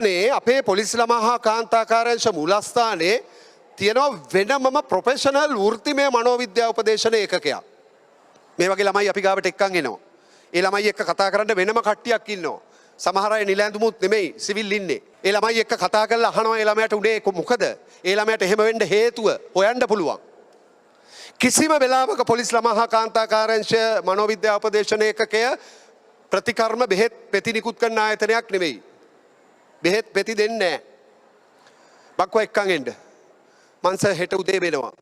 අපේ පොලිස් ළමා හා කාන්තාකාරංශ මූලස්ථානයේ තියෙනවා වෙනමම ප්‍රොෆෙෂනල් වෘත්තිමය මනෝවිද්‍යා උපදේශන ඒකකයක්. මේ වගේ ළමයි අපි ගාවට එක්කන් එනවා. ඒ ළමයි එක්ක කතා කරන්න වෙනම කට්ටියක් ඉන්නවා. සමහර අය නිලැඳුමුත් නෙමෙයි සිවිල් ඉන්නේ. ඒ ළමයි එක්ක කතා කරලා අහනවා ඒ ළමයාට උනේ මොකද? ඒ ළමයාට එහෙම වෙන්න හේතුව හොයන්න පුළුවන්. කිසිම වෙලාවක පොලිස් ළමා හා කාන්තාකාරංශ මනෝවිද්‍යා උපදේශන ඒකකය ප්‍රතිකර්ම බෙහෙත් පෙති නිකුත් කරන ආයතනයක් නෙමෙයි. බෙහෙත් පෙති දෙන්නේ නැහැ. බක්ව එක්කන් එන්න. මං සර් හෙට උදේ වෙනවා.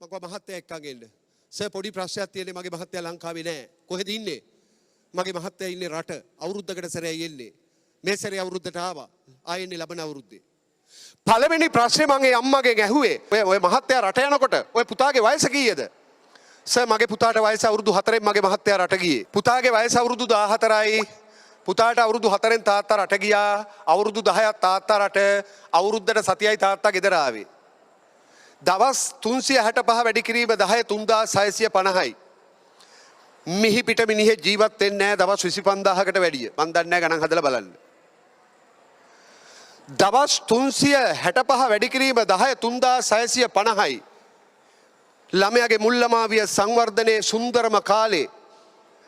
මං කව මහත්තයා එක්කන් එන්න. සර් පොඩි ප්‍රශ්නයක් තියෙන්නේ මගේ මහත්තයා ලංකාවේ නැහැ. කොහෙද ඉන්නේ? මගේ මහත්තයා ඉන්නේ රට. අවුරුද්දකට සැරේයි එන්නේ. මේ සැරේ අවුරුද්දට ආවා. ආයෙන්නේ ලබන අවුරුද්දේ. පළවෙනි ප්‍රශ්නේ මං ඒ අම්මගෙන් ඇහුවේ ඔය මහත්තයා රට යනකොට ඔය පුතාගේ වයස කීයද? සර් මගේ පුතාට වයස අවුරුදු 4න් මගේ මහත්තයා රට ගියේ. පුතාගේ වයස අවුරුදු 14යි. පුතාට අවුරුදු 4න් තාත්තා රට ගියා. අවුරුදු 10ක් තාත්තා රට. අවුරුද්දට සතියයි තාත්තා ගෙදර ආවේ. දවස් 365 වැඩි කිරීම 10 3650යි. මිහි පිට මිනිහෙ ජීවත් වෙන්නේ නැහැ දවස් 25000කට වැඩිය. මන් දන්නේ නැහැ ගණන් හදලා බලන්න. දවස් 365 වැඩි කිරීම 10 3650යි. ළමයාගේ මුල්ලමාවිය සංවර්ධනයේ සුන්දරම කාලේ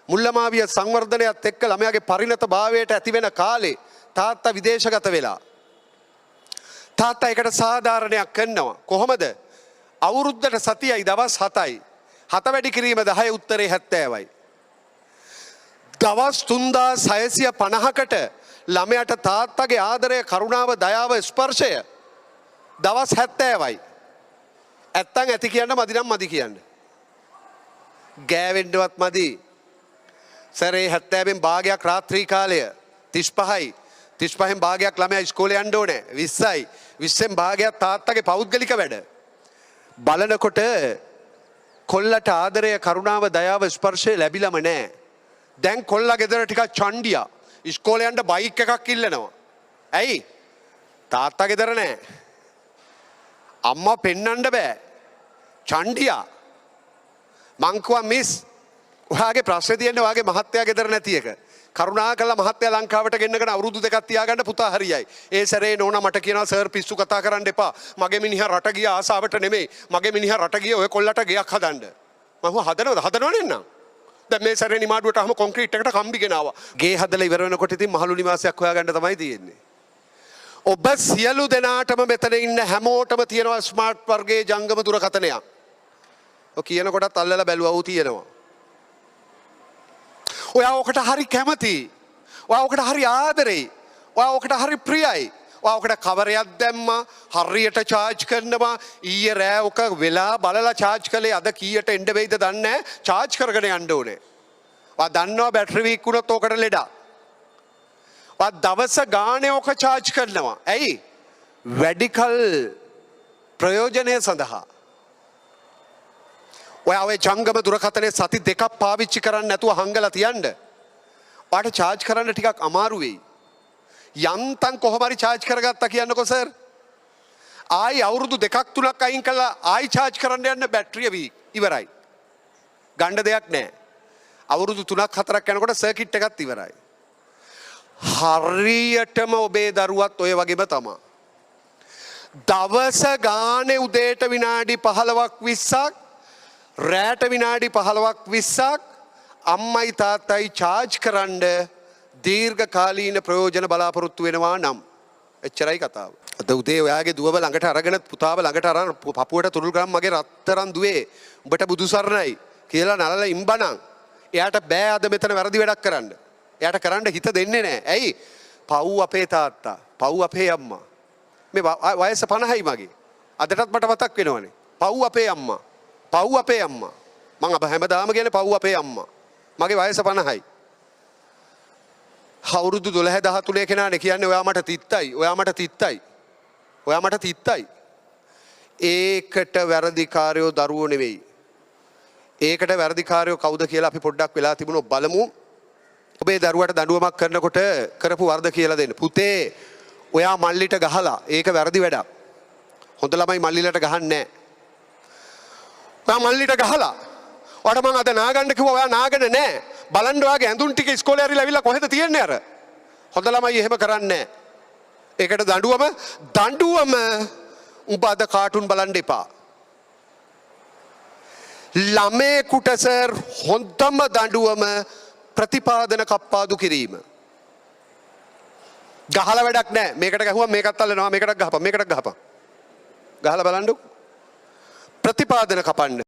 මුල්ලමාවිය සංවර්ධනයත් එක්ක ළමයාගේ පරිණත භාවයට ඇති වෙන කාලේ තාත්තා විදේශගත වෙලා. තාත්තා එකට සාධාරණයක් කරනවා. කොහොමද? අවුරුද්දට සතියයි දවස් 7යි. 7 වැඩි කිරීම 10 උත්තරේ 70යි. දවස් 3650කට ළමයාට තාත්තගේ ආදරය, කරුණාව, දයාව, ස්පර්ශය දවස් 70යි. ඇත්තන් ඇති කියන්න මදි නම් මදි කියන්න. ගෑවෙන්නවත් මදි. සරේ 70න් භාගයක් රාත්‍රී කාලය 35යි. 35න් භාගයක් ළමයා ඉස්කෝලේ යන්න ඕනේ 20යි. 20න් භාගයක් තාත්තගේ පෞද්ගලික වැඩ. බලනකොට කොල්ලට ආදරය, කරුණාව, දයාව, ස්පර්ශය ලැබිලම නැහැ. දැන් කොල්ලා ගෙදර ටිකක් චණ්ඩියා. ඉස්කෝලේ යන්න බයික් එකක් ඉල්ලනවා. ඇයි? තාත්තා ගෙදර නැහැ. අම්මා පෙන්නන්න බෑ. චණ්ඩියා. මං කිව්වා මිස් ඔයාගේ ප්‍රශ්නේ තියෙන්නේ ඔයාගේ මහත්තයා ගෙදර නැති එක. කරුණා කළා මහත්තයා ලංකාවට ගෙන්නගෙන අවුරුදු දෙකක් තියාගන්න පුතා හරියයි. ඒ සැරේ නෝනා මට කියනවා සර් පිස්සු කතා කරන්න එපා. මගේ මිනිහා රට ගිය ආසාවට නෙමෙයි. මගේ මිනිහා රට ගිය ඔය කොල්ලට ගෙයක් හදන්න. මම හදනවද? හදනවනේ නං. දැන් මේ සැරේ නිමාඩුවට අහම කොන්ක්‍රීට් එකට කම්බි ගෙනාවා. ගේ හදලා ඉවර වෙනකොට ඉතින් මහලු නිවාසයක් හොයාගන්න තමයි තියෙන්නේ. ඔබ සියලු දෙනාටම මෙතන ඉන්න හැමෝටම තියෙනවා ස්මාර්ට් වර්ගයේ ජංගම දුරකථනයක්. ඔය කියන කොටත් අල්ලලා බැලුවා ඌ තියෙනවා. ඔයා ඔකට හරි කැමතියි. ඔයා ඔකට හරි ආදරෙයි. ඔයා ඔකට හරි ප්‍රියයි. ඔයා ඔකට කවරයක් දැම්මා හරියට charge කරනවා. ඊයේ රෑ ඔක වෙලා බලලා charge කළේ අද කීයට එන්න වෙයිද දන්නේ නැහැ. charge කරගෙන යන්න ඕනේ. ඔයා දන්නවා බැටරි වීක් වුණොත් ඔකට ලෙඩක්. ඔයා දවස ගානේ ඔක charge කරනවා. ඇයි? වැඩිකල් ප්‍රයෝජනය සඳහා. ඔයා ඔය ජංගම දුරකථනයේ සති දෙකක් පාවිච්චි කරන්න නැතුව හංගලා තියන්න. ඔයාට charge කරන්න ටිකක් අමාරු වෙයි. යන්තම් කොහොම හරි charge කරගත්තා කියන්නකෝ සර්. ආයි අවුරුදු දෙකක් තුනක් අයින් කළා ආයි charge කරන්න යන්න බැටරිය වීක් ඉවරයි. ගන්න දෙයක් නැහැ. අවුරුදු 3ක් 4ක් යනකොට සර්කිට් එකත් ඉවරයි. හරියටම ඔබේ දරුවත් ඔය වගේම තමයි. දවස ගානේ උදේට විනාඩි 15ක් 20ක් රෑට විනාඩි 15ක් 20ක් අම්මයි තාත්තයි charge කරන්න දීර්ඝ කාලීන ප්‍රයෝජන බලාපොරොත්තු වෙනවා නම් එච්චරයි කතාව. අද උදේ ඔයාගේ දුවව ළඟට අරගෙන පුතාව ළඟට අරන් පපුවට තුරුල් ගම් මගේ රත්තරන් දුවේ උඹට බුදු සරණයි කියලා නලල ඉම්බණන්. එයාට බෑ අද මෙතන වැරදි වැඩක් කරන්න. එයාට කරන්න හිත දෙන්නේ නැහැ. ඇයි? පව් අපේ තාත්තා, පව් අපේ අම්මා. මේ වයස 50යි මගේ. අදටත් මට මතක් වෙනවනේ. පව් අපේ අම්මා. පව් අපේ අම්මා. මං හැමදාම කියන්නේ පව් අපේ අම්මා. මගේ වයස 50යි. අවුරුදු 12 13 කෙනානේ කියන්නේ ඔයා මට තිත්තයි. ඔයා මට තිත්තයි. ඔයා මට තිත්තයි. ඒකට වැරදිකාරයෝ දරුවෝ නෙවෙයි. ඒකට වැරදිකාරයෝ කවුද කියලා අපි පොඩ්ඩක් වෙලා තිබුණොත් බලමු. ඔබේ දරුවට දඬුවමක් කරනකොට කරපු වරද කියලා දෙන්න. පුතේ ඔයා මල්ලිට ගහලා ඒක වැරදි වැඩක්. හොඳ ළමයි මල්ලිලට ගහන්නේ නැහැ. ඔයා මල්ලිට ගහලා ඔයාට මං අද නාගන්න කිව්වා ඔයා නාගෙන නැහැ. බලන්න ඔයාගේ ඇඳුම් ටික ඉස්කෝලේ හරිලා ඇවිල්ලා කොහෙද තියන්නේ අර? හොඳ ළමයි එහෙම කරන්නේ නැහැ. ඒකට දඬුවම උඹ අද කාටුන් බලන්න එපා. ළමයෙකුට සර් හොඳම දඬුවම ප්‍රතිපාදන කප්පාදු කිරීම. ගහලා වැඩක් නැහැ. මේකට ගහුවම මේකත් අල්ලනවා. මේකට ගහපන්. ගහලා බලන්නකො. ප්‍රතිපාදන කපන්න.